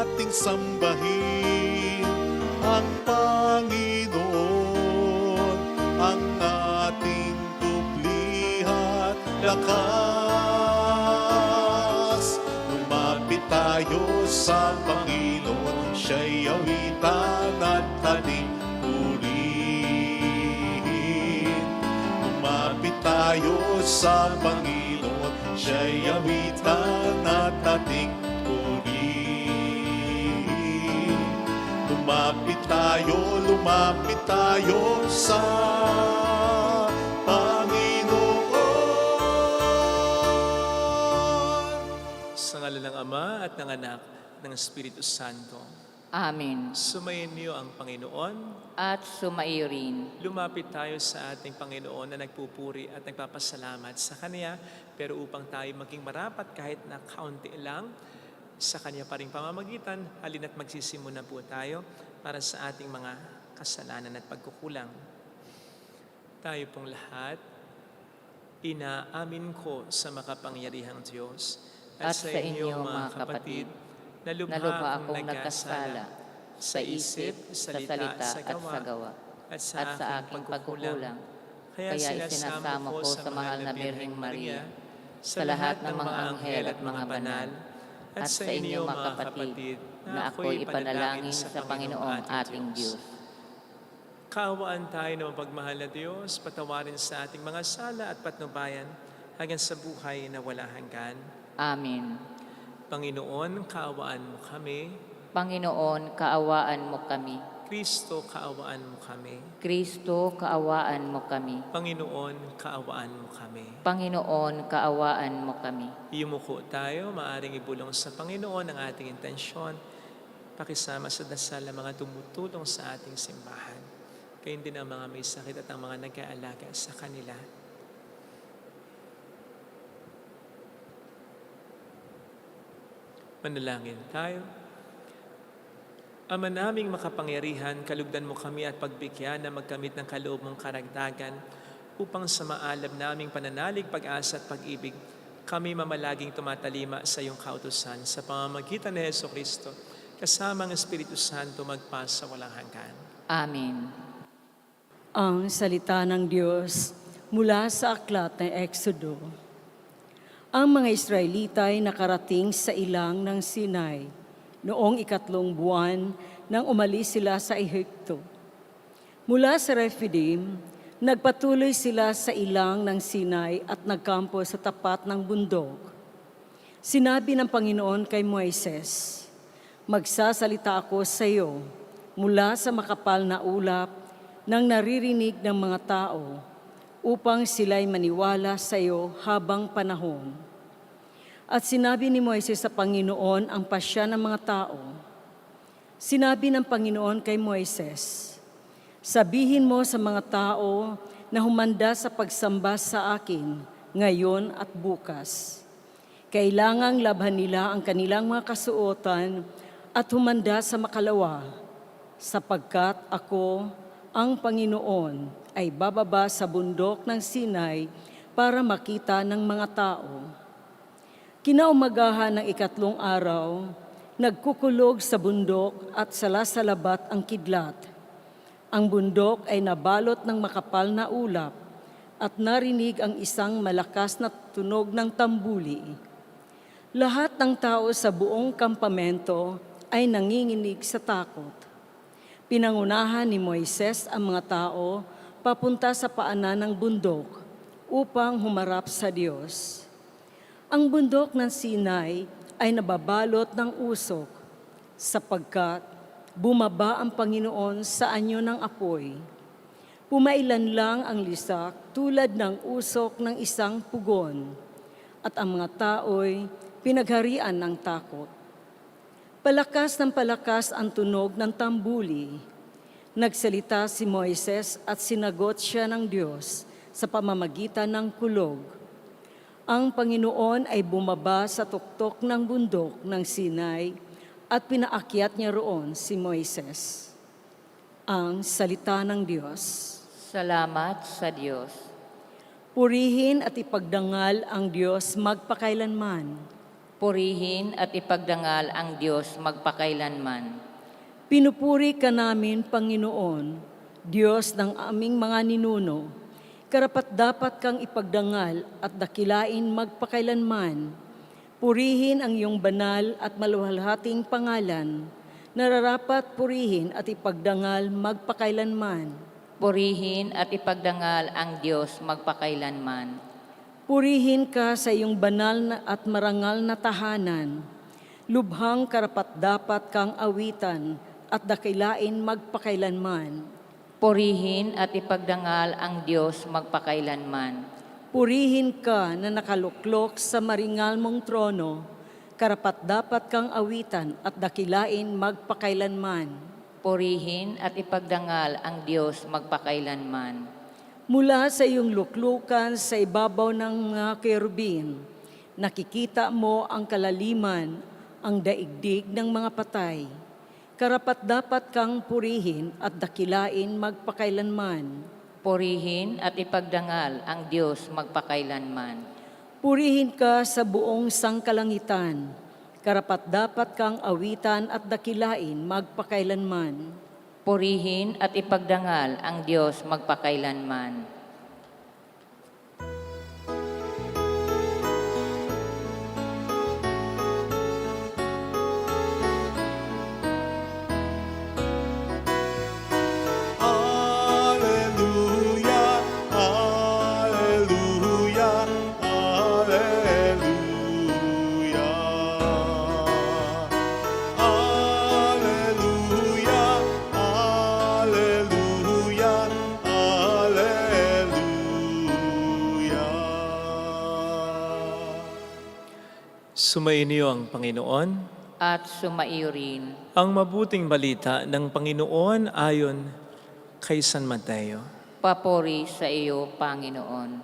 nating sambahin ang Panginoon, ang ating dublihat lakas. Lumapit tayo sa Panginoon, siya'y awitan at ating purihin. Lumapit tayo sa Panginoon, siya'y awitan at ating purihin. Lumapit tayo sa Panginoon. Sa ngalan ng Ama at ng Anak, ng Espiritu Santo. Amen. Sumayin niyo ang Panginoon. At sumaiyo rin. Lumapit tayo sa ating Panginoon na nagpupuri at nagpapasalamat sa Kanya, pero upang tayo maging marapat kahit na kaunti lang sa Kanya pa ring pamamagitan, halina't magsisimula po tayo para sa ating mga kasalanan at pagkukulang. Tayo pong lahat, inaamin ko sa makapangyarihang Diyos At sa inyo mga kapatid, na lubha akong nagkasala sa isip, sa salita at sa gawa, at sa aking pagkukulang. Kaya isinasamo ko sa mahal na Birheng Maria, sa lahat ng mga anghel at mga banal, at sa inyo mga kapatid, na ako'y ipanalangin sa Panginoong ating Diyos. Kaawaan tayo ng mapagmahal na Diyos, patawarin sa ating mga sala at patnubayan hanggang sa buhay na wala hanggan. Amen. Panginoon, kaawaan mo kami. Panginoon, kaawaan mo kami. Kristo, kaawaan mo kami. Kristo, kaawaan mo kami. Panginoon, kaawaan mo kami. Panginoon, kaawaan mo kami. Yumuko tayo, maaring ibulong sa Panginoon ang ating intensyon, pakisama sa dasal ng mga tumutulong sa ating simbahan. Kayun din ang mga may sakit at ang mga nag-aalaga sa kanila. Manalangin tayo. Ama naming makapangyarihan, kalugdan mo kami at pagbigyan na magkamit ng kaloob mong karagdagan upang sa maalam naming pananalig, pag-asa at pag-ibig, kami mamalaging tumatalima sa iyong kautusan sa pamamagitan ni Jesucristo, kasama ang Espiritu Santo magpasa walang hanggan. Amen. Ang salita ng Diyos mula sa aklat ng Exodo. Ang mga Israelita ay nakarating sa ilang ng Sinai noong 3 buwan nang umalis sila sa Ehipto. Mula sa Refidim, nagpatuloy sila sa ilang ng Sinai at nagkampo sa tapat ng bundok. Sinabi ng Panginoon kay Moises, "Magsasalita ako sa iyo mula sa makapal na ulap ng naririnig ng mga tao upang sila'y maniwala sa iyo habang panahon." At sinabi ni Moises sa Panginoon ang pasya ng mga tao. Sinabi ng Panginoon kay Moises, "Sabihin mo sa mga tao na humanda sa pagsamba sa akin ngayon at bukas. Kailangang labhan nila ang kanilang mga kasuotan at humanda sa makalawa, sapagkat ako, ang Panginoon, ay bababa sa bundok ng Sinai para makita ng mga tao." Kinaumagahan ng 3 araw, nagkukulog sa bundok at salasalabat ang kidlat. Ang bundok ay nabalot ng makapal na ulap at narinig ang isang malakas na tunog ng tambuli. Lahat ng tao sa buong kampamento ay nanginginig sa takot. Pinangunahan ni Moises ang mga tao papunta sa paanan ng bundok upang humarap sa Diyos. Ang bundok ng Sinai ay nababalot ng usok sapagkat bumaba ang Panginoon sa anyo ng apoy. Pumailan lang ang lisak tulad ng usok ng isang pugon at ang mga tao'y pinagharian ng takot. Palakas ng palakas ang tunog ng tambuli. Nagsalita si Moises at sinagot siya ng Diyos sa pamamagitan ng kulog. Ang Panginoon ay bumaba sa tuktok ng bundok ng Sinai at pinaakyat niya roon si Moises. Ang salita ng Diyos. Salamat sa Diyos. Purihin at ipagdangal ang Diyos magpakailanman. Purihin at ipagdangal ang Diyos magpakailanman. Pinupuri ka namin, Panginoon, Diyos ng aming mga ninuno. Karapat-dapat kang ipagdangal at dakilain magpakailanman. Purihin ang iyong banal at maluwalhating pangalan. Nararapat purihin at ipagdangal magpakailanman. Purihin at ipagdangal ang Diyos magpakailanman. Purihin ka sa iyong banal at marangal na tahanan. Lubhang karapat-dapat kang awitan at dakilain magpakailanman. Purihin at ipagdangal ang Diyos magpakailanman. Purihin ka na nakaluklok sa maringal mong trono. Karapat-dapat kang awitan at dakilain magpakailanman. Purihin at ipagdangal ang Diyos magpakailanman. Mula sa iyong luklukan sa ibabaw ng mga kerubin, nakikita mo ang kalaliman, ang daigdig ng mga patay. Karapat-dapat kang purihin at dakilain magpakailanman. Purihin at ipagdangal ang Diyos magpakailanman. Purihin ka sa buong sangkalangitan. Karapat-dapat kang awitan at dakilain magpakailanman. Purihin at ipagdangal ang Diyos magpakailanman. Hallelujah, hallelujah, hallelujah. Hallelujah, hallelujah, hallelujah. Sumainyo ang Panginoon. At sumaiyo rin. Ang mabuting balita ng Panginoon ayon kay San Mateo. Papuri sa iyo, Panginoon.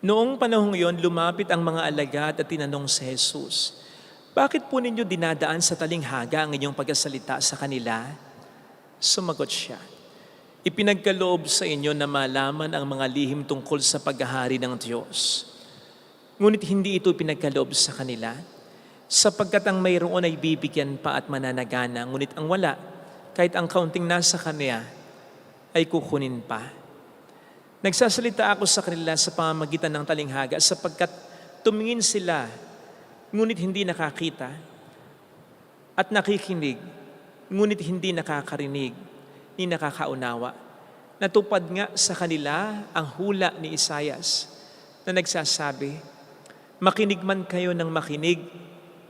Noong panahong iyon, lumapit ang mga alagad at tinanong si Jesus, "Bakit po ninyo dinadaan sa talinghaga ang inyong pagkasalita sa kanila?" Sumagot siya, "Ipinagkaloob sa inyo na malaman ang mga lihim tungkol sa paghahari ng Diyos. Ngunit hindi ito pinagkaloob sa kanila, sapagkat ang mayroon ay bibigyan pa at mananagana, ngunit ang wala, kahit ang kaunting nasa kanya, ay kukunin pa. Nagsasalita ako sa kanila sa pamamagitan ng talinghaga, sapagkat tumingin sila, ngunit hindi nakakita, at nakikinig, ngunit hindi nakakarinig, ni nakakaunawa. Natupad nga sa kanila ang hula ni Isaias na nagsasabi, makinig man kayo ng makinig,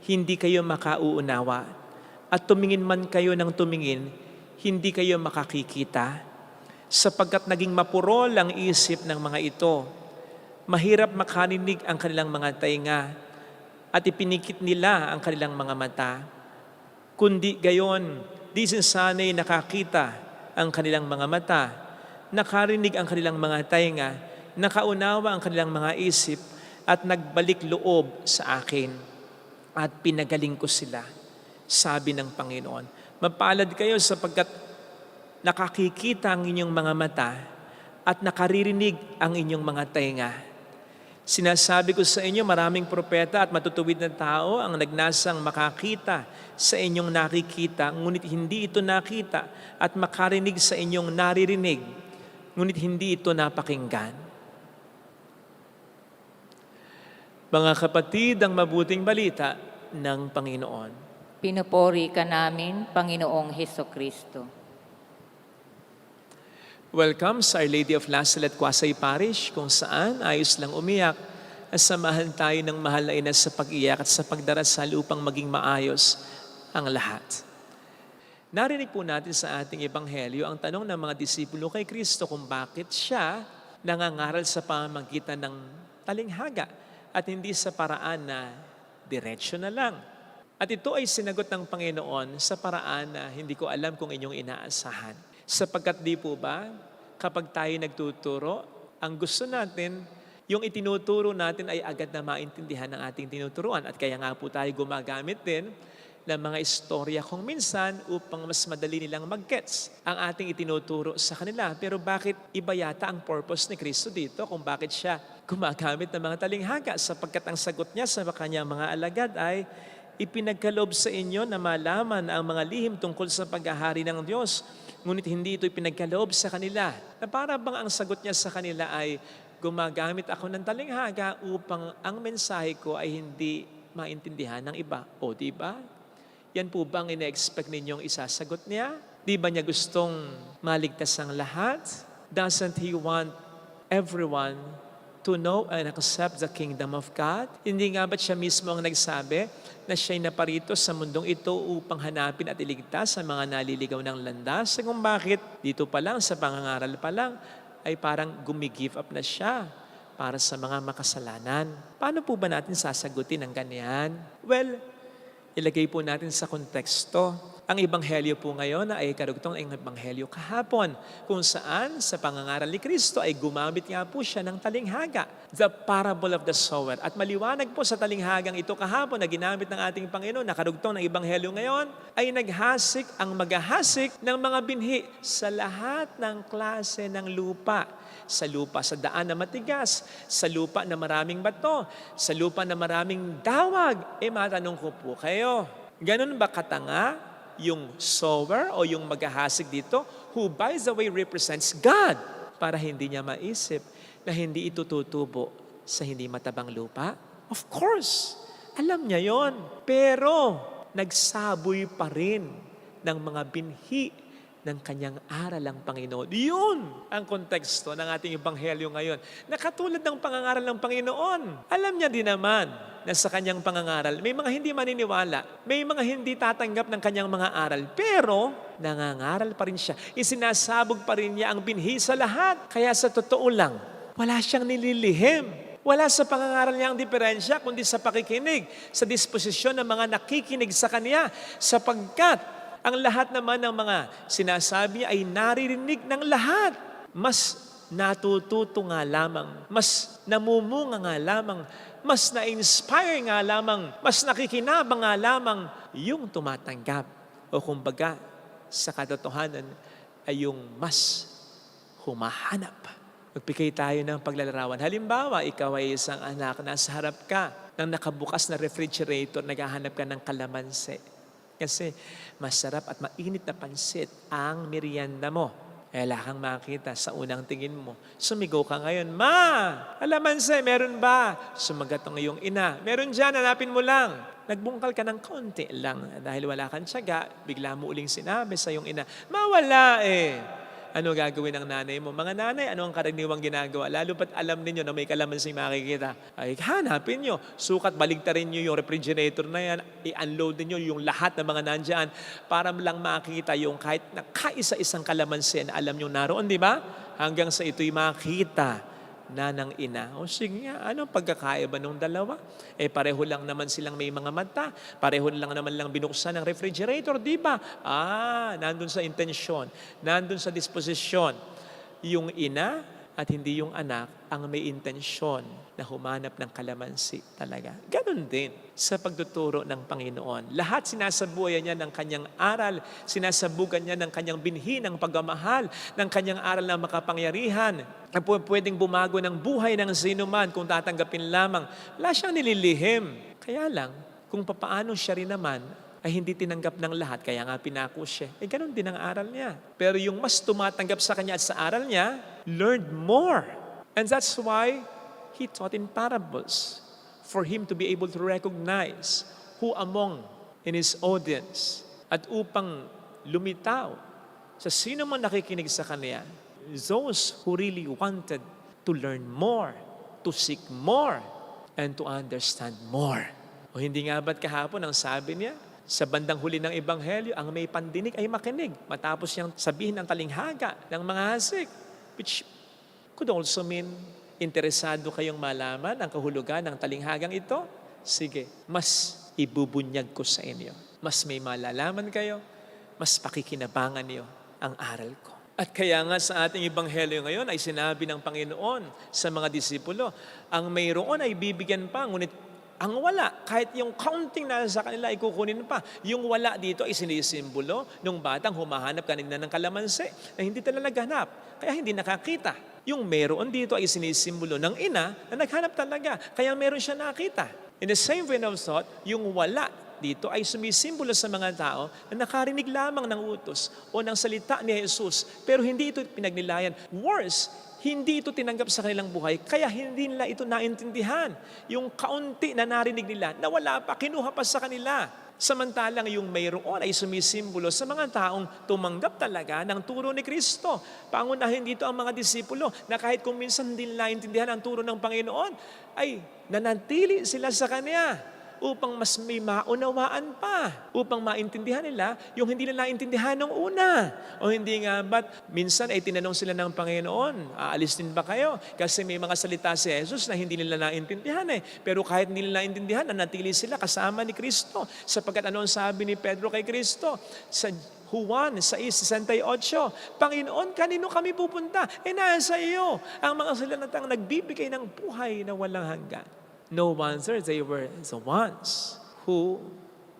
hindi kayo makauunawa. At tumingin man kayo ng tumingin, hindi kayo makakikita. Sapagkat naging mapurol ang isip ng mga ito. Mahirap makarinig ang kanilang mga tainga at ipinikit nila ang kanilang mga mata. Kundi gayon, di sana'y nakakita ang kanilang mga mata, nakarinig ang kanilang mga tainga, nakaunawa ang kanilang mga isip, at nagbalik loob sa akin. At pinagaling ko sila, sabi ng Panginoon. Mapalad kayo sapagkat nakakikita ang inyong mga mata at nakaririnig ang inyong mga tainga. Sinasabi ko sa inyo, maraming propeta at matutuwid na tao ang nagnasang makakita sa inyong nakikita, ngunit hindi ito nakita, at makarinig sa inyong naririnig, ngunit hindi ito napakinggan. Mga kapatid, ang mabuting balita ng Panginoon. Pinupuri ka namin, Panginoong Hesukristo. Welcome sa Our Lady of Lasalle at Quasay Parish, kung saan ayos lang umiyak at samahan tayo ng mahal na ina sa pag-iyak at sa pagdarasal upang maging maayos ang lahat. Narinig po natin sa ating ebanghelyo ang tanong ng mga disipulo kay Kristo kung bakit siya nangangaral sa pamamagitan ng talinghaga at hindi sa paraan na diretsyo na lang. At ito ay sinagot ng Panginoon sa paraan na hindi ko alam kung inyong inaasahan. Sapagkat di po ba, kapag tayo nagtuturo, ang gusto natin, yung itinuturo natin ay agad na maintindihan ng ating tinuturuan. At kaya nga po tayo gumagamit din ng mga istorya kung minsan upang mas madali nilang mag-gets ang ating itinuturo sa kanila. Pero bakit iba yata ang purpose ni Kristo dito kung bakit siya gumagamit ng mga talinghaga sapagkat ang sagot niya sa kanyang mga alagad ay, ipinagkaloob sa inyo na malaman ang mga lihim tungkol sa paghahari ng Diyos, ngunit hindi ito ipinagkaloob sa kanila. Na para bang ang sagot niya sa kanila ay, gumagamit ako ng talinghaga upang ang mensahe ko ay hindi maintindihan ng iba. O di ba? Yan po bang ina-expect ninyong isasagot niya? Di ba niya gustong maligtas ang lahat? Doesn't He want everyone to know and accept the kingdom of God? Hindi nga ba't siya mismo ang nagsabi na siya'y naparito sa mundong ito upang hanapin at iligtas sa mga naliligaw ng landas? Kung bakit dito pa lang, sa pangangaral pa lang, ay parang gumigive up na siya para sa mga makasalanan. Paano po ba natin sasagutin ang ganyan? Well, ilagay po natin sa konteksto. Ang ebanghelyo po ngayon ay karugtong ang ebanghelyo kahapon, kung saan sa pangangaral ni Kristo ay gumamit nga po siya ng talinghaga, the parable of the sower. At maliwanag po sa talinghagang ito kahapon na ginamit ng ating Panginoon, na karugtong ng ebanghelyo ngayon, ay naghasik ang maghahasik ng mga binhi sa lahat ng klase ng lupa. Sa lupa sa daan na matigas, sa lupa na maraming bato, sa lupa na maraming dawag. Matanong ko po kayo, ganun ba katanga yung sower o yung maghahasik dito, who by the way represents God, para hindi niya maisip na hindi ito tutubo sa hindi matabang lupa? Of course, alam niya yon. Pero nagsaboy pa rin ng mga binhi ng kanyang aral ang Panginoon. Yun ang konteksto ng ating ebanghelyo ngayon. Nakatulad ng pangangaral ng Panginoon. Alam niya din naman na sa kanyang pangangaral, may mga hindi maniniwala, may mga hindi tatanggap ng kanyang mga aral, pero nangangaral pa rin siya. Isinasabog pa rin niya ang binhi sa lahat. Kaya sa totoo lang, wala siyang nililihim. Wala sa pangangaral niya ang diferensya, kundi sa pakikinig, sa disposisyon ng mga nakikinig sa kanya, sapagkat ang lahat naman ng mga sinasabi ay naririnig ng lahat. Mas natututo nga lamang, mas namumunga nga lamang, mas na-inspire nga lamang, mas nakikinabang nga lamang yung tumatanggap. O kumbaga, sa katotohanan ay yung mas humahanap. Magbigay tayo ng paglalarawan. Halimbawa, ikaw ay isang anak, nasa harap ka ng nakabukas na refrigerator, naghahanap ka ng kalamansi. Kasi masarap at mainit na pansit ang merienda mo. Wala kang makita sa unang tingin mo. Sumigaw ka ngayon, "Ma, kalamansi, meron ba?" Sumagat ang iyong ina, "Meron dyan, hanapin mo lang." Nagbungkal ka ng konti lang. Dahil wala kang tiyaga, bigla mo uling sinabi sa iyong ina, "Mawala eh." Ano gagawin ng nanay mo? Mga nanay, ano ang karaniwang ginagawa? Lalo pat alam ninyo na may kalamansi makikita. Ay, hanapin nyo. Sukat, baligtarin nyo yung refrigerator na yan. I-unload niyo yung lahat ng mga nandyan para lang makita yung kahit na kaisa-isang kalamansi na alam nyo naroon, di ba? Hanggang sa ito'y makita na ng ina. O sige nga, anong pagkakaiba ng dalawa? Pareho lang naman silang may mga mata. Pareho lang naman lang binuksan ng refrigerator, di ba? Nandun sa intensyon, nandun sa disposisyon. Yung ina at hindi yung anak ang may intensyon na humanap ng kalamansi talaga. Ganon din sa pagtuturo ng Panginoon. Lahat sinasabuyan niya ng kanyang aral, sinasabugan niya ng kanyang binhi ng pagmamahal, ng kanyang aral na makapangyarihan, na pwedeng bumago ng buhay ng sinuman kung tatanggapin lamang. Wala siyang nililihim. Kaya lang, kung papaano siya rin naman ay hindi tinanggap ng lahat, kaya nga pinako siya. Ganun din ang aral niya. Pero yung mas tumatanggap sa kanya at sa aral niya, learned more. And that's why he taught in parables, for him to be able to recognize who among in his audience, at upang lumitaw sa sino man nakikinig sa kanya, those who really wanted to learn more, to seek more, and to understand more. O hindi nga ba't kahapon ang sabi niya, sa bandang huli ng ebanghelyo, ang may pandinig ay makinig. Matapos niyang sabihin ng talinghaga ng mga hasik, which could also mean interesado kayong malaman ang kahulugan ng talinghagang ito? Sige, mas ibubunyag ko sa inyo. Mas may malalaman kayo, mas pakikinabangan niyo ang aral ko. At kaya nga sa ating ebanghelyo ngayon ay sinabi ng Panginoon sa mga disipulo, ang mayroon ay bibigyan pa, ngunit ang wala, kahit yung counting na sa kanila ay kukunin pa. Yung wala dito ay sinisimbolo nung batang humahanap kanina ng kalamansi na hindi talaga naghanap, kaya hindi nakakita. Yung meron dito ay sinisimbolo ng ina na naghanap talaga. Kaya meron siya nakita. In the same vein of thought, yung wala dito ay sumisimbolo sa mga tao na nakarinig lamang ng utos o ng salita ni Jesus, pero hindi ito pinagnilayan. Worse, hindi ito tinanggap sa kanilang buhay, kaya hindi nila ito naintindihan. Yung kaunti na narinig nila, na wala pa, kinuha pa sa kanila. Samantalang yung mayroon ay sumisimbolo sa mga taong tumanggap talaga ng turo ni Kristo. Pangunahin dito ang mga disipulo na kahit kung minsan hindi nila naintindihan ang turo ng Panginoon, ay nanatili sila sa Kanya upang mas may maunawaan pa, upang maintindihan nila yung hindi nila naintindihan nung una. O hindi nga ba't minsan ay tinanong sila ng Panginoon, aalis din ba kayo? Kasi may mga salita si Jesus na hindi nila naintindihan eh. Pero kahit hindi nila naintindihan, nanatili sila kasama ni Kristo. Sapagkat ano ang sabi ni Pedro kay Kristo? Sa Juan 6:68, Panginoon, kanino kami pupunta? Nasa iyo ang mga salatang nagbibigay ng buhay na walang hanggan. No wonder they were the ones who,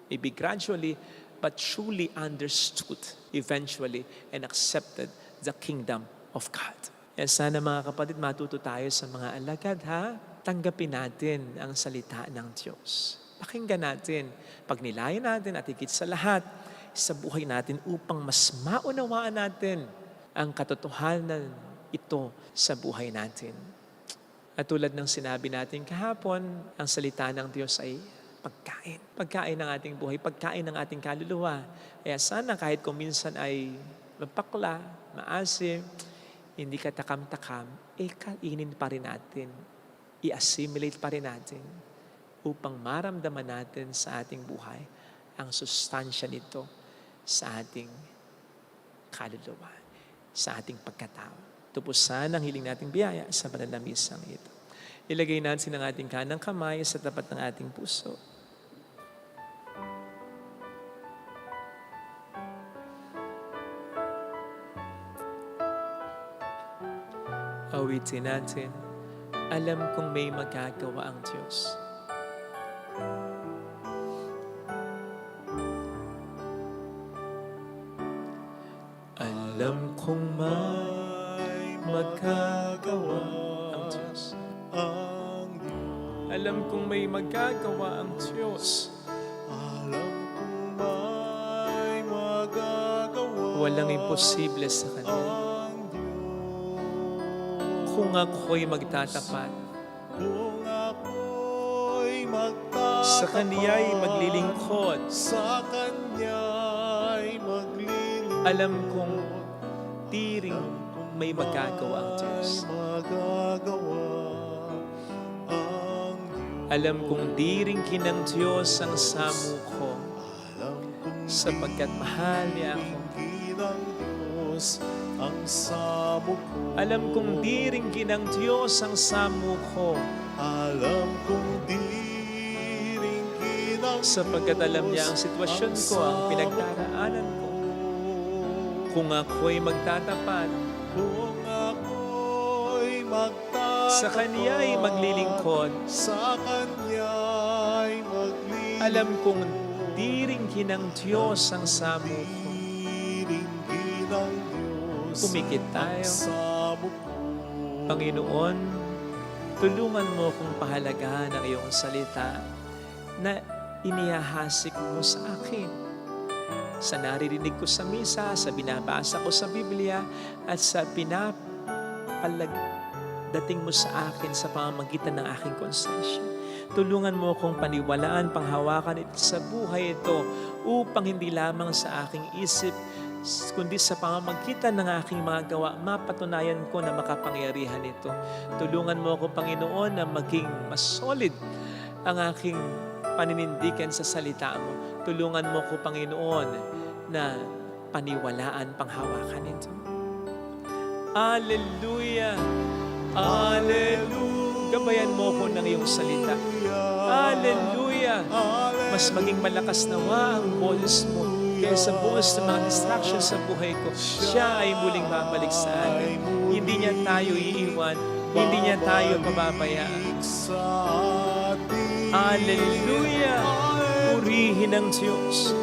maybe gradually, but truly understood eventually and accepted the kingdom of God. Kaya sana mga kapatid, matuto tayo sa mga alagad, ha? Tanggapin natin ang salita ng Diyos. Pakinggan natin, pagnilayan natin at higit sa lahat, sa buhay natin upang mas maunawaan natin ang katotohanan ito sa buhay natin. At tulad ng sinabi natin kahapon, ang salita ng Diyos ay pagkain. Pagkain ng ating buhay, pagkain ng ating kaluluwa. Kaya sana kahit kung minsan ay mapakla, maasim, hindi ka takam-takam, kainin pa rin natin, i-assimilate pa rin natin upang maramdaman natin sa ating buhay ang sustansya nito sa ating kaluluwa, sa ating pagkatao. Ito po sana ang hiling nating biyaya sa banal na misang ito. Ilagay natin ang ating kanang kamay sa tapat ng ating puso. Awitin natin, alam kong may magagawa ang Diyos. Alam kong may magagawa ang Diyos. Alam kong may magagawa ang Diyos. Alam kong may magagawa Walang imposible sa Kanya. ang Diyos. Kung ako'y magtatapat, Kung ako'y magtatapat sa Kaniya'y maglilingkod, sa Kanya'y maglilingkod, alam kong tiring may magagawa ang Diyos. magagawa ang Diyos. Alam kong diring kinang Diyos ang samu ko, Alam kong sapagkat mahal niya ako. ng Diyos ang samo ko. Alam kong diring kinang Diyos ang samu ko, Alam kong diringgin ang sapagkat alam niya ang sitwasyon ko, ang pinagdaraanan ko. Kung ako'y magtatapat, Kung ako'y magtatapat sa Kaniya'y maglilingkod, sa Kanya'y maglilingkod, alam kong diring kinang Diyos ang samu ko. diringgin ang Diyos Pumikit tayo. ang samo ko. Panginoon, tulungan mo kong pahalagahan ang iyong salita na inihahasik mo sa akin. Sa naririnig ko sa misa, sa binabasa ko sa Biblia, at sa pinapalagdating mo sa akin sa pamamagitan ng aking konsensya. Tulungan mo kong paniwalaan, panghawakan ito sa buhay ito upang hindi lamang sa aking isip, kundi sa pamamagitan ng aking mga gawa, mapatunayan ko na makapangyarihan ito. Tulungan mo ako, Panginoon, na maging mas solid ang aking paninindigan sa salita mo. Tulungan mo ako, Panginoon, na paniwalaan, panghawakan ito. Alleluia! Alleluia! Gabayan mo ko ng iyong salita. Alleluia! Mas maging malakas nawa ang boses mo kaysa bukas ng mga distractions sa buhay ko. Siya ay muling babalik sa atin. Hindi niya tayo iiwan. Hindi niya tayo pababayaan. Alleluia! Purihin ang Diyos.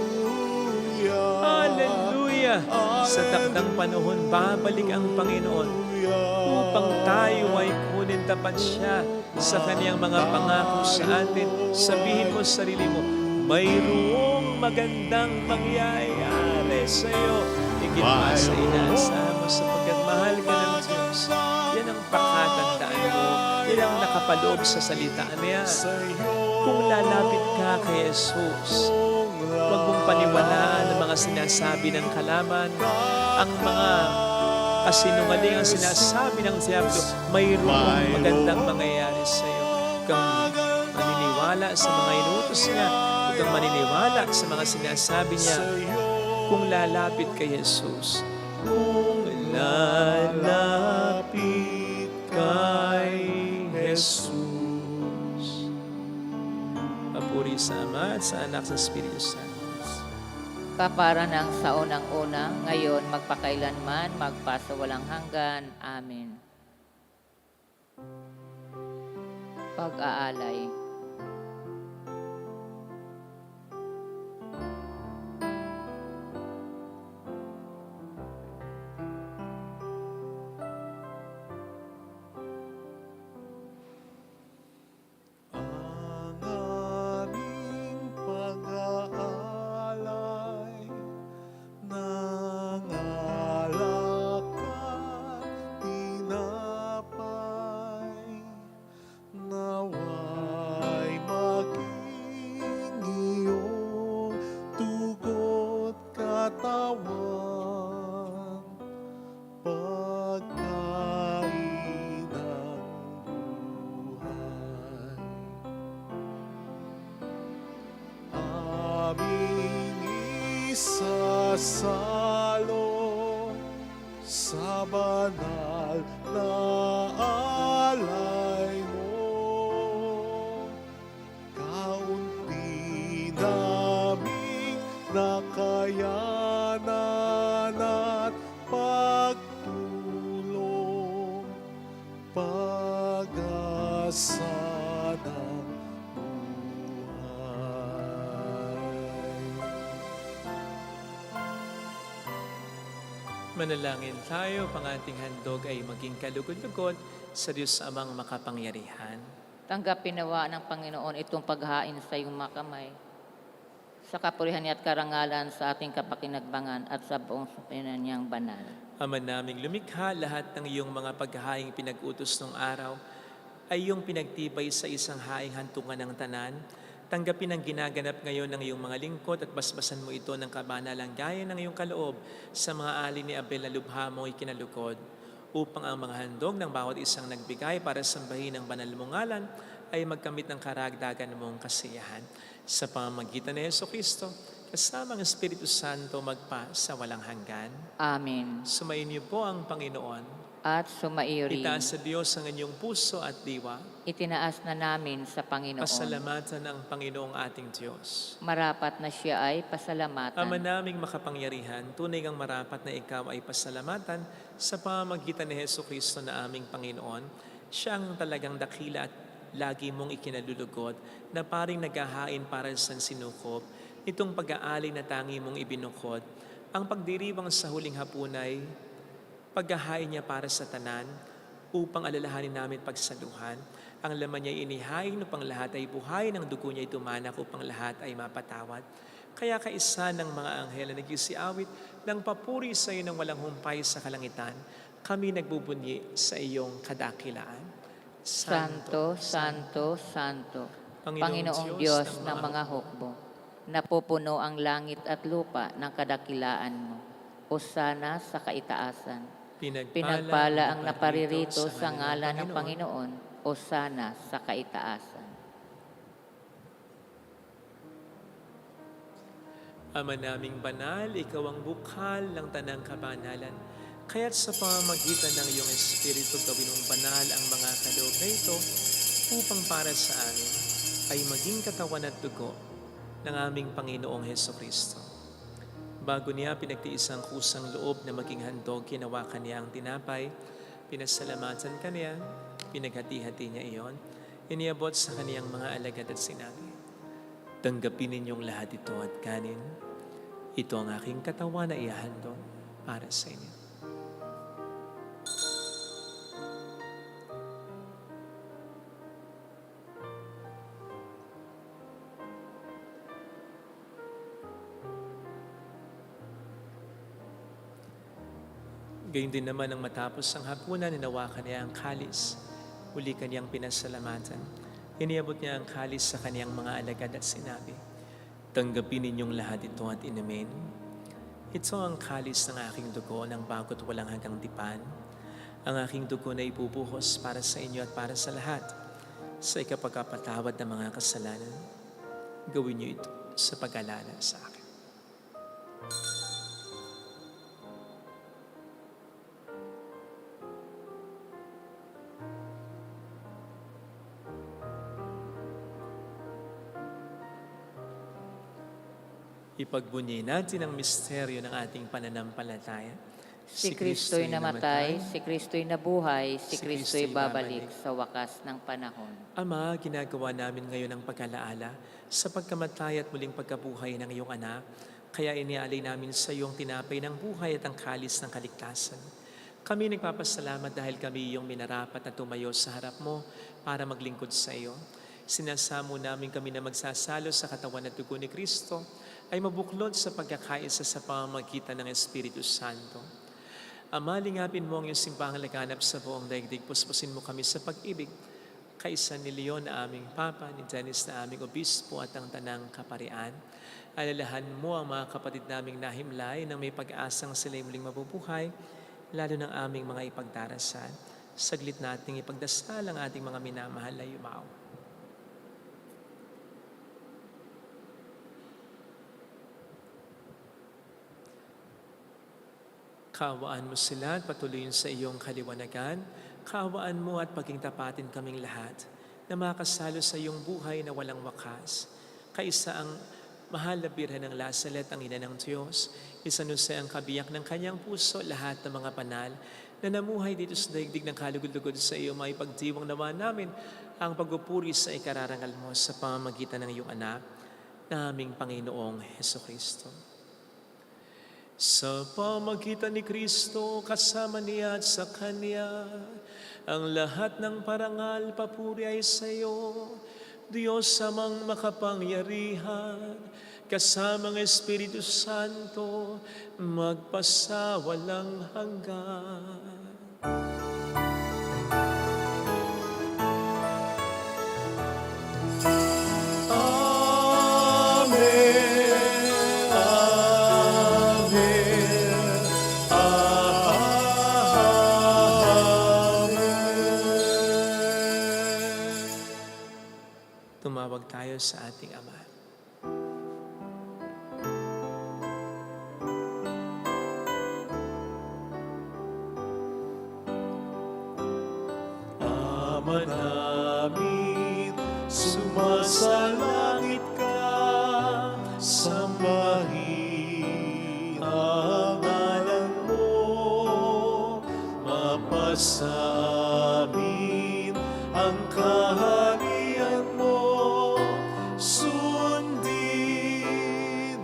Alleluia! Sa takdang panahon, babalik ang Panginoon. upang tayo ay kunin tapat siya sa kaniyang mga pangako sa atin. Sabihin mo sa sarili mo, mayroong magandang mangyayari sa iyo. Higit pa sa inaasahan mo sapagkat mahal ka ng Diyos. Yan ang pakatandaan mo. Yan ang nakapaloob sa salita niya. Kung lalapit ka kay Jesus, huwag mong paniwalaan ang mga sinasabi ng kalaban, ang mga kasinungaling ang sinasabi ng diablo, mayroong magandang mangyayari sa iyo. Huwag kang maniniwala sa mga inuutos niya. Huwag kang maniniwala sa mga sinasabi niya. Kung lalapit kay Jesus, kung lalapit kay Jesus. Papuri sa Ama at sa Anak sa Espiritu Santo. Kapara ng sa unang-una, ngayon magpakailanman, magpasawalang hanggan. Amen. Pag-aalay. Ang aming pag-aalay ng alak at tinapay, naway maging iyong dugo't katawan, pagkain ng buhay. Aming isasalo sa banal na alay mo, kaunti naming nakayanan at pagtulong, pag-asa ng Manalangin tayo, pang ating handog ay maging kalugod-lugod sa Diyos Amang makapangyarihan. Tanggapin nawa ng Panginoon itong paghain sa iyong mga kamay, sa kapurihan niya at karangalan sa ating kapakinagbangan at sa buong sambayanan niyang banal. Ama naming lumikha, lahat ng iyong mga paghahaing pinag-utos ng araw ay iyong pinagtibay sa isang haing hantungan ng tanan. Tanggapin ang ginaganap ngayon ng iyong mga lingkod at basbasan mo ito ng kabanalang gaya ng iyong kaloob sa mga alin ni Abel na lubha mo ikinalukod, upang ang mga handog ng bawat isang nagbigay para sambahin ang banal mong ngalan ay magkamit ng karagdagan mong kasiyahan. Sa pamamagitan ni Jesucristo, kasama ang Espiritu Santo magpa sa walang hanggan. Amen. Sumayin niyo po ang Panginoon. At sumaiyo rin, Itaas sa Diyos ang inyong puso at diwa. itinaas na namin sa Panginoon. Pasalamatan ang Panginoong ating Diyos. Marapat na siya ay pasalamatan. Ama naming makapangyarihan, tunay ngang marapat na ikaw ay pasalamatan sa pamamagitan ni Jesucristo na aming Panginoon. Siya ang talagang dakila at lagi mong ikinalulugod na paring naghahain para sa sinukop. Itong pag-aalay na tangi mong ibinukod, ang pagdiriwang sa huling hapunay, paghahain niya para sa tanan, upang alalahanin namin pagsaluhan. Ang laman niya inihain upang lahat ay buhay, ng dugo niya itumanak upang lahat ay mapatawad. Kaya kaisa ng mga anghel na nagsiawit ng papuri sa iyo ng walang humpay sa kalangitan, kami nagbubunyi sa iyong kadakilaan. Santo, Santo, Santo, Panginoong Diyos ng mga hukbo, napupuno ang langit at lupa ng kadakilaan mo. Hosana sa kaitaasan. Pinagpala ang naparirito sa ngalan ng Panginoon. Hosana sa kaitaasan. Ama naming banal, ikaw ang bukal ng tanang kabanalan. Kaya't sa pamamagitan ng iyong Espiritu, gawin mong banal ang mga kaloob na ito upang para sa amin ay maging katawan at dugo ng aming Panginoong Hesukristo. Bago niya pinagtiis ang kusang loob na maging handog, hinawakan niya ang tinapay, pinasalamatan kaniya, pinaghati-hati niya iyon, iniabot sa kaniyang mga alagad at sinabi, "Tanggapin ninyong lahat ito at kanin. Ito ang aking katawan na ihahandog para sa inyo." Gayun din naman ang matapos ang hapunan, ninawakan niya ang kalis. Uli kaniyang pinasalamatan. Iniabot niya ang kalis sa kaniyang mga alagad at sinabi, "Tanggapin ninyong lahat ito at inumin. Ito ang kalis ng aking dugo ng bago't walang hanggang tipan. Ang aking dugo na ibubuhos para sa inyo at para sa lahat sa ikapagpapatawad ng mga kasalanan. Gawin niyo ito sa pag-alala sa akin." Ipagbunyi natin ang misteryo ng ating pananampalataya. Si Kristo'y namatay, si Kristo'y nabuhay, si Kristo'y babalik sa wakas ng panahon. Ama, ginagawa namin ngayon ang pag-alaala sa pagkamatay at muling pagkabuhay ng iyong anak. Kaya inialay namin sa iyong tinapay ng buhay at ang kalis ng kaligtasan. Kami nagpapasalamat dahil kami iyong minarapat na tumayo sa harap mo para maglingkod sa iyo. Sinasamo namin kami na magsasalo sa katawan at dugo ni Kristo ay mabuklod sa pagkakaisa sa pamamagitan ng Espiritu Santo. Ama, lingapin mo ang iyong simbahang laganap sa buong daigdig. Puspusin mo kami sa pag-ibig. Kaisa ni Leon na aming Papa, ni Dennis na aming Obispo at ang Tanang Kaparian. Alalahan mo ang mga kapatid naming nahimlay nang may pag-asang sila'y muling mabubuhay, lalo ng aming mga ipagdarasal. Saglit nating ipagdasal ang ating mga minamahal na yumao. Kaawaan mo sila at patuloyin sa iyong kaliwanagan. Kaawaan mo at paging tapatin kaming lahat na makasalo sa iyong buhay na walang wakas. Kaisa ang mahal na Birhen ng Lazaret, ang ina ng Diyos. Isanuse ang kabiyak ng kanyang puso, lahat ng mga banal na namuhay dito sa daigdig ng kalugod-lugod sa iyo. May pagdiwang nawa namin ang pagpupuri sa ikararangal mo sa pamamagitan ng iyong anak, na aming Panginoong Hesukristo. Sa pamagitan ni Kristo, kasama niya at sa Kanya, ang lahat ng parangal, papuri ay sa iyo, Diyos amang makapangyarihan, kasama ng Espiritu Santo, magpasawalang hanggan. Tumawag tayo sa ating Ama. Ama namin, sumasalangit ka, sambahin ang ngalan mo, mapasamin ang kaharian mo, sundin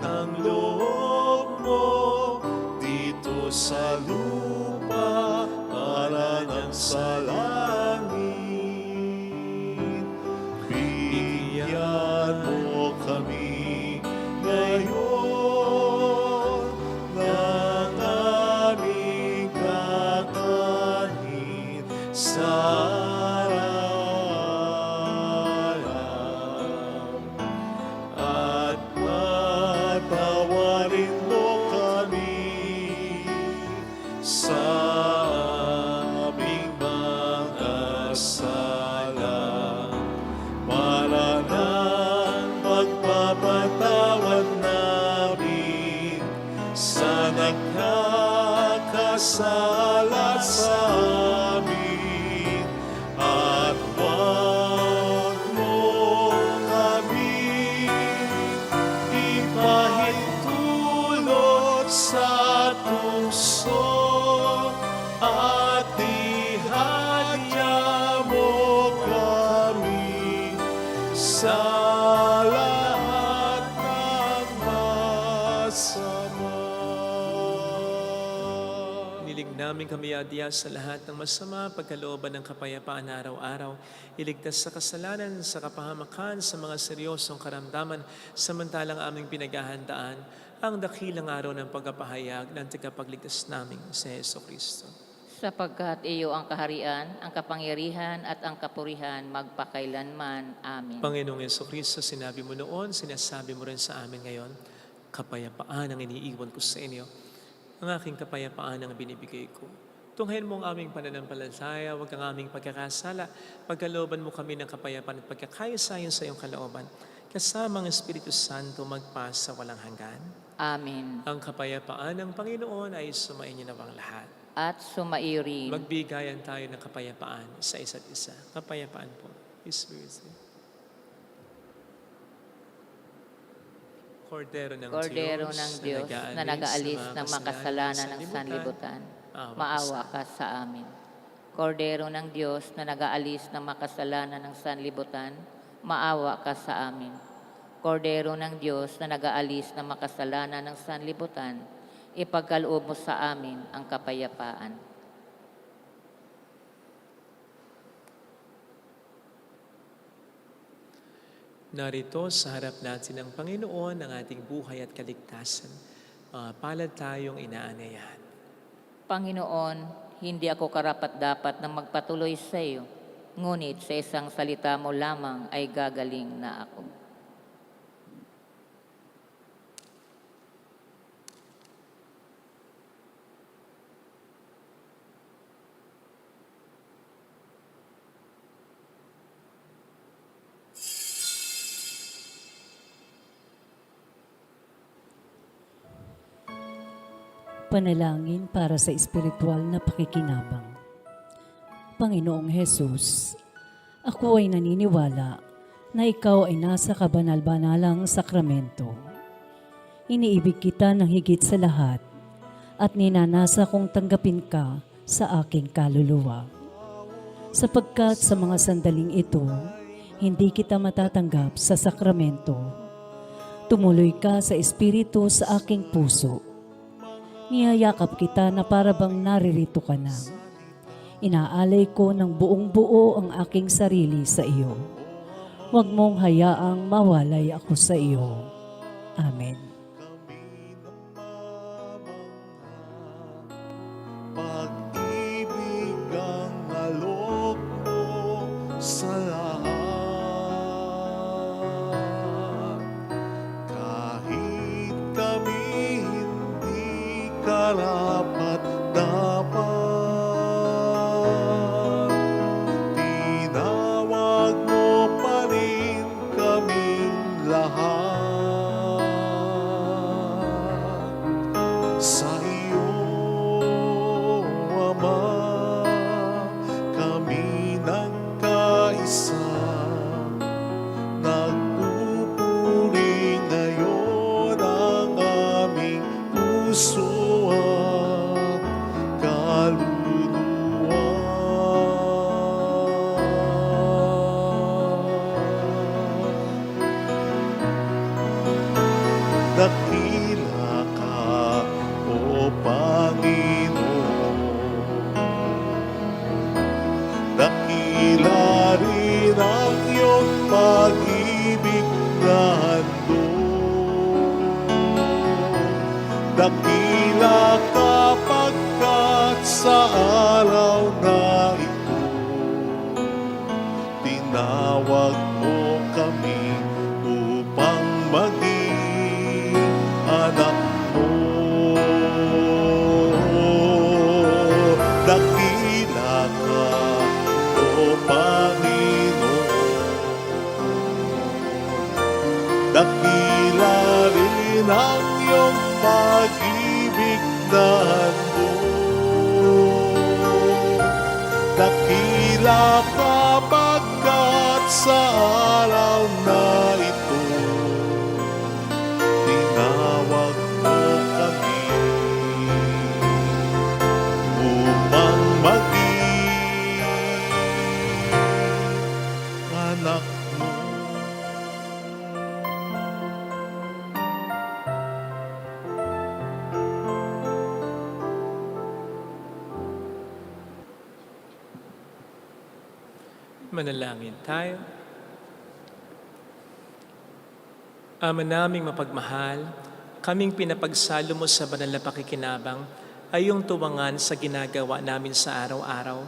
ang loob mo dito sa lupa para ng sa langit. Bigyan mo kami ngayon ng aming kakanin sa araw-araw. At patawarin mo kami sa aming mga sala, para ng pagpapatawad namin sa nagkakasala sa amin. At huwag mo kami ipahintulot sa tukso, at ihadya mo kami sa lahat ng masama. Nilig namin kami adya sa lahat ng masama, pagkalooban ng kapayapaan araw-araw, iligtas sa kasalanan, sa kapahamakan, sa mga seryosong karamdaman, samantalang aming pinaghahandaan ang dakilang araw ng pagpapahayag ng tagapagligtas naming si Jesucristo. Sapagkat iyo ang kaharian, ang kapangyarihan at ang kapurihan magpakailanman. Amen. Panginoong Jesucristo, sinabi mo noon, sinasabi mo rin sa amin ngayon, kapayapaan ang iniiwan ko sa inyo. Ang aking kapayapaan ang binibigay ko. Tunghayin mo ang aming pananampalataya, huwag ang aming pagkakasala. Pagkalooban mo kami ng kapayapaan at pagkakaisa-ayon sa iyong kalooban. Kasama ang Espiritu Santo magpas sa walang hanggan. Amen. Ang kapayapaan ng Panginoon ay sumainyo na ang lahat. At sumaiyo rin. Magbigayan tayo ng kapayapaan sa isa't isa. Kapayapaan po. Peace be with you. Kordero ng Diyos na nag-aalis ng makasalanan ng sanlibutan, maawa ka sa amin. Kordero ng Diyos na nag-aalis ng makasalanan ng sanlibutan, maawa ka sa amin. Kordero ng Diyos na nag-aalis ng makasalanan ng sanlibutan, ipagkaloob mo sa amin ang kapayapaan. Narito sa harap natin ng Panginoon ang ating buhay at kaligtasan. Palad tayong inaanyayahan. Panginoon, hindi ako karapat-dapat na magpatuloy sa iyo, ngunit sa isang salita mo lamang ay gagaling na ako. Panalangin para sa espiritual na pakikinabang. Panginoong Hesus, ako ay naniniwala na ikaw ay nasa kabanal-banalang sakramento. Iniibig kita ng higit sa lahat at ninanasa kong tanggapin ka sa aking kaluluwa. Sapagkat sa mga sandaling ito, hindi kita matatanggap sa sakramento. Tumuloy ka sa espiritu sa aking puso. Niyayakap kita na para bang naririto ka na. Inaalay ko ng buong buo ang aking sarili sa iyo. Huwag mong hayaang mawalay ako sa iyo. Amen. Pag-ibig ang alok mo sa lahat. Kahit kami hindi karapat-dapat, tinawag mo pa rin kaming lahat. Sa iyo, Ama, kami nagkaisa. Nagpupuri ngayon ang aming puso at kaluluwa. Dakila ka, O Panginoon. Dakila rin ang iyong pag-ibig na handog. Dakila ka pagkat sa araw na ito, tinawag mo kami upang maging anak mo. Dakila ka, O Panginoon. Dakila rin ang iyong pag-ibig na handog. Dakila ka pagkat sa araw na ito, tinawag mo kami upang maging anak mo. Manalangin tayo. Ama naming mapagmahal, kaming pinapagsalo mo sa banal na pakikinabang ay iyong tuwangan sa ginagawa namin sa araw-araw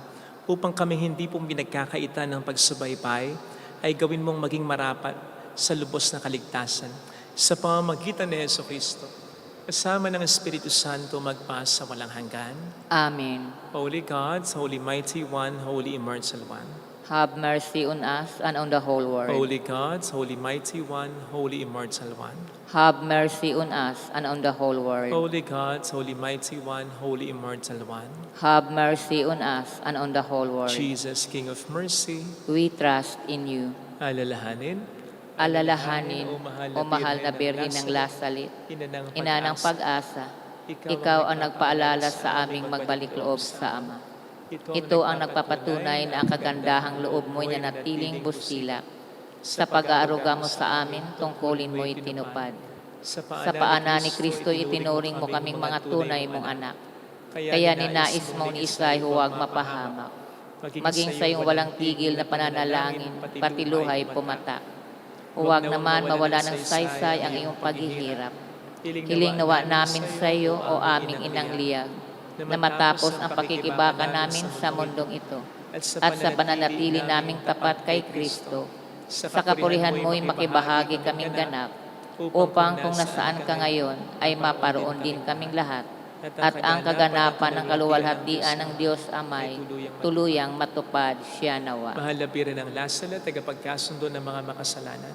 upang kami hindi pong pinagkakaitan ng pagsubaybay ay gawin mong maging marapat sa lubos na kaligtasan sa pamamagitan ni Jesucristo. Kasama ng Espiritu Santo magpasa walang hanggan. Amen. Holy God, Holy Mighty One, Holy Immortal One. Have mercy on us and on the whole world. Holy God, Holy Mighty One, Holy Immortal One. Have mercy on us and on the whole world. Holy God, Holy Mighty One, Holy Immortal One. Have mercy on us and on the whole world. Jesus, King of Mercy, We trust in you. alalahanin, Alalahanin, o mahal na Birhen ng Lasalit, ina ng pag-asa, ikaw ang nagpaalala sa aming magbalik loob sa Ama. Ito ang nagpapatunay na ang kagandahang loob mo'y nanatiling bustilak. Sa pag-aaruga mo sa amin, tungkulin mo'y tinupad. Sa paanan ni Kristo itinuring mo kaming mga tunay mong anak. Kaya ninais mong ni Isay huwag mapahamak. Maging sa iyong walang tigil na pananalangin, pati luhay pumatak. Huwag naman mawala ng saysay ang iyong paghihirap. Hiling nawa namin sa iyo, o aming inang liyag, na matapos ang pakikibaka namin sa mundong ito at sa pananatili naming tapat kay Kristo, sa kapurihan mo'y makibahagi kaming ganap, upang kung nasaan ka ngayon ay maparoon din kaming lahat, at ang kaganapan ng kaluwalhatian ng Diyos Amay tuluyang matupad siya nawa. mahal na Birhen ng Lasalit, tagapagkasundo ng mga makasalanan.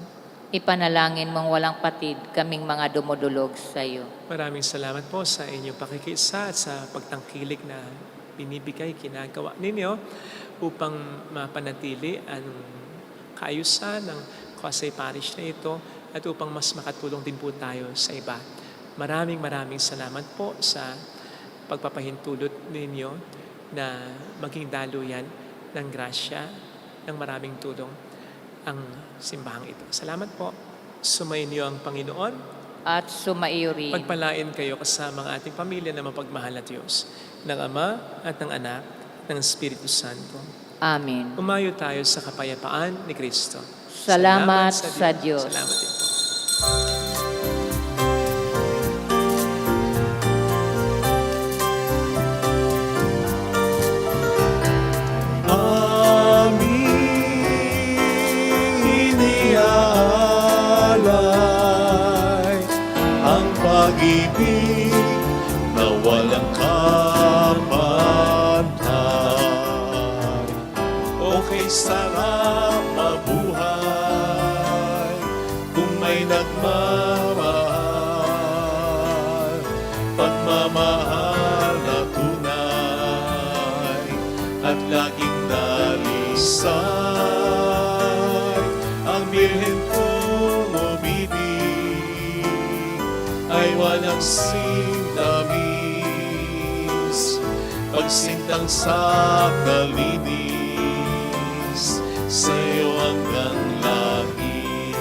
Ipanalangin mong walang patid kaming mga dumudulog sa iyo. Maraming salamat po sa inyong pakikiisa at sa pagtangkilik na binibigay, ginagawa ninyo upang mapanatili ang kaayusan ng Pasay Parish na ito at upang mas makatulong din po tayo sa iba. Maraming salamat po sa pagpapahintulot ninyo na maging daluyan ng grasya, ng maraming tulong ang simbahang ito. Salamat po. Sumainyo ang Panginoon. At sumaiyo rin. Pagpalain kayo kasama ang ating pamilya na mapagmahal na Diyos, ng Ama at ng Anak, ng Espiritu Santo. Amen. Umayo tayo sa kapayapaan ni Kristo. Salamat sa Diyos. Salamat din po. Aming iniaalay ang pag-ibig na walang kapantay. Okay, sarap mabuhay kung may nagmamahal, pagmamahal na tunay at laging dalisay. Ang Birhen kong umibig ay walang sintamis, pagsintang sa kalinis, sa'yo hanggang langit.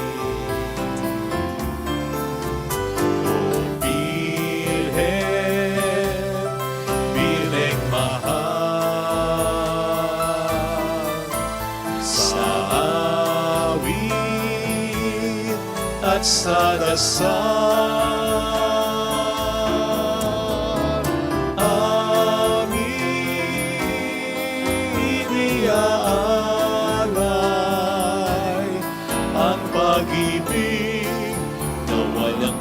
O Birhen, Birheng mahal, sa awit at sa dasal, pag-ibig na walang